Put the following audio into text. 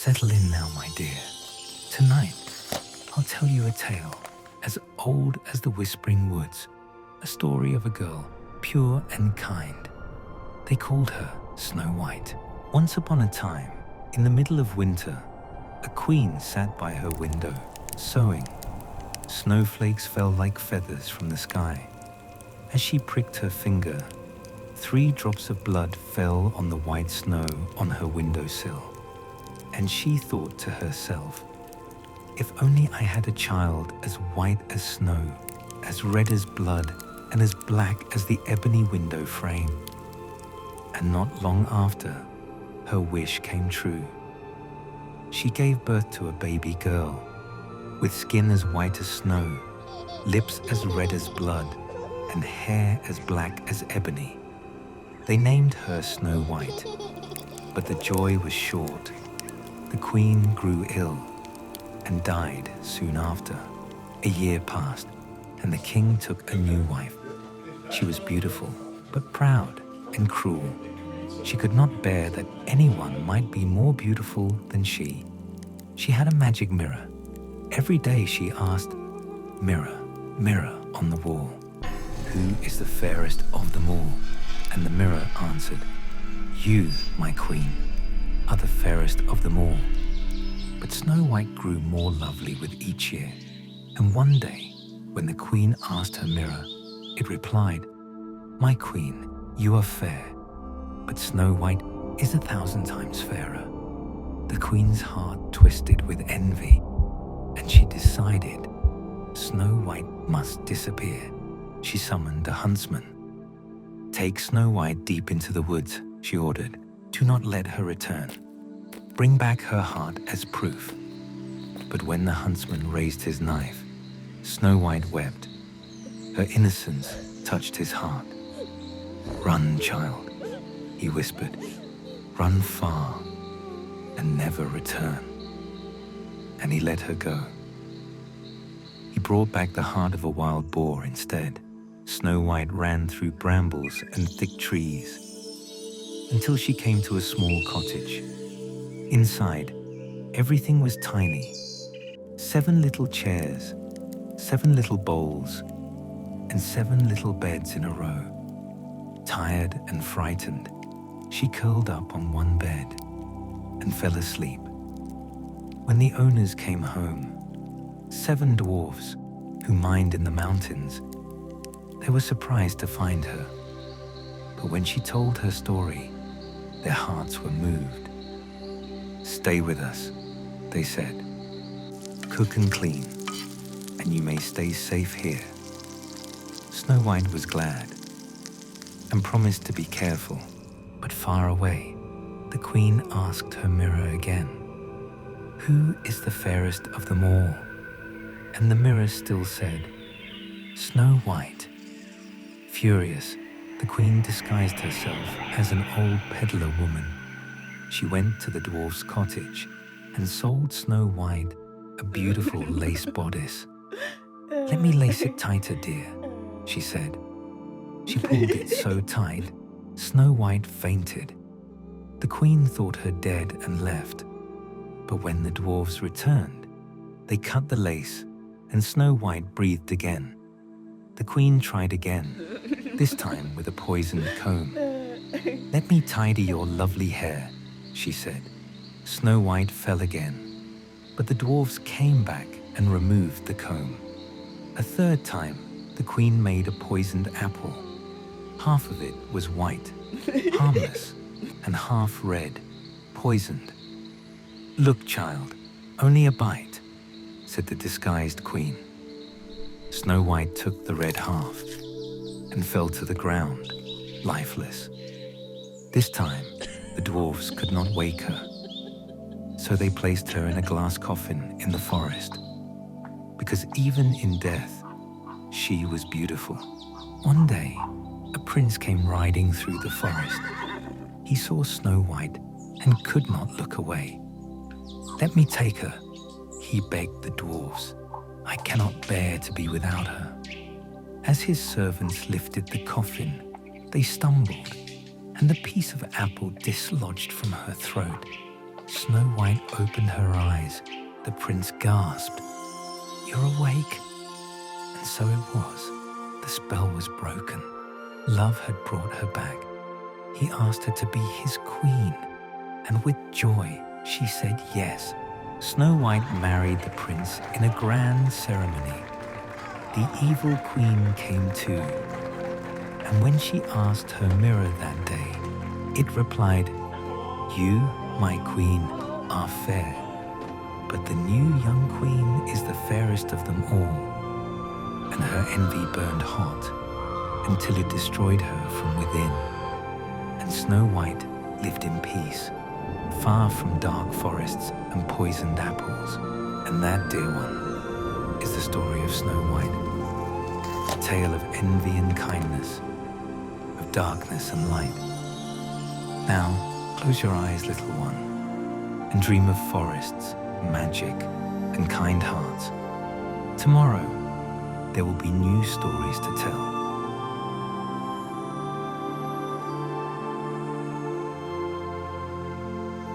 Settle in now, my dear. Tonight, I'll tell you a tale as old as the whispering woods, a story of a girl, pure and kind. They called her Snow White. Once upon a time, in the middle of winter, a queen sat by her window, sewing. Snowflakes fell like feathers from the sky. As she pricked her finger, 3 drops of blood fell on the white snow on her windowsill. And she thought to herself, if only I had a child as white as snow, as red as blood, and as black as the ebony window frame. And not long after, her wish came true. She gave birth to a baby girl, with skin as white as snow, lips as red as blood, and hair as black as ebony. They named her Snow White, but the joy was short. The queen grew ill and died soon after. A year passed, and the king took a new wife. She was beautiful, but proud and cruel. She could not bear that anyone might be more beautiful than she. She had a magic mirror. Every day she asked, "Mirror, mirror on the wall, who is the fairest of them all?" And the mirror answered, "You, my queen, are the fairest of them all." But Snow White grew more lovely with each year. And one day, when the queen asked her mirror, it replied, "My queen, you are fair, but Snow White is 1,000 times fairer." The queen's heart twisted with envy, and she decided Snow White must disappear. She summoned a huntsman. "Take Snow White deep into the woods," she ordered. "Do not let her return. Bring back her heart as proof." But when the huntsman raised his knife, Snow White wept. Her innocence touched his heart. "Run, child," he whispered. "Run far and never return." And he let her go. He brought back the heart of a wild boar instead. Snow White ran through brambles and thick trees until she came to a small cottage. Inside, everything was tiny. 7 little chairs, 7 little bowls, and 7 little beds in a row. Tired and frightened, she curled up on one bed and fell asleep. When the owners came home, 7 dwarves who mined in the mountains, they were surprised to find her. But when she told her story, their hearts were moved. "Stay with us," they said. "Cook and clean, and you may stay safe here." Snow White was glad and promised to be careful. But far away, the queen asked her mirror again, "Who is the fairest of them all?" And the mirror still said, "Snow White." Furious, the queen disguised herself as an old peddler woman. She went to the dwarf's cottage and sold Snow White a beautiful lace bodice. "Let me lace it tighter, dear," she said. She pulled it so tight, Snow White fainted. The queen thought her dead and left. But when the dwarves returned, they cut the lace, and Snow White breathed again. The queen tried again, this time with a poisoned comb. "Let me tidy your lovely hair," she said. Snow White fell again, but the dwarves came back and removed the comb. A third time, the queen made a poisoned apple. Half of it was white, harmless, and half red, poisoned. "Look, child, only a bite," said the disguised queen. Snow White took the red half and fell to the ground, lifeless. This time, the dwarves could not wake her, so they placed her in a glass coffin in the forest, because even in death, she was beautiful. One day, a prince came riding through the forest. He saw Snow White and could not look away. "Let me take her," he begged the dwarves. "I cannot bear to be without her." As his servants lifted the coffin, they stumbled, and a piece of apple dislodged from her throat. Snow White opened her eyes. The prince gasped, "You're awake?" And so it was. The spell was broken. Love had brought her back. He asked her to be his queen, and with joy she said yes. Snow White married the prince in a grand ceremony. The evil queen came too, and when she asked her mirror that day, it replied, "You, my queen, are fair, but the new young queen is the fairest of them all." And her envy burned hot until it destroyed her from within. And Snow White lived in peace, far from dark forests and poisoned apples. And that, dear one, is the story of Snow White. A tale of envy and kindness, of darkness and light. Now, close your eyes, little one, and dream of forests, magic, and kind hearts. Tomorrow, there will be new stories to tell.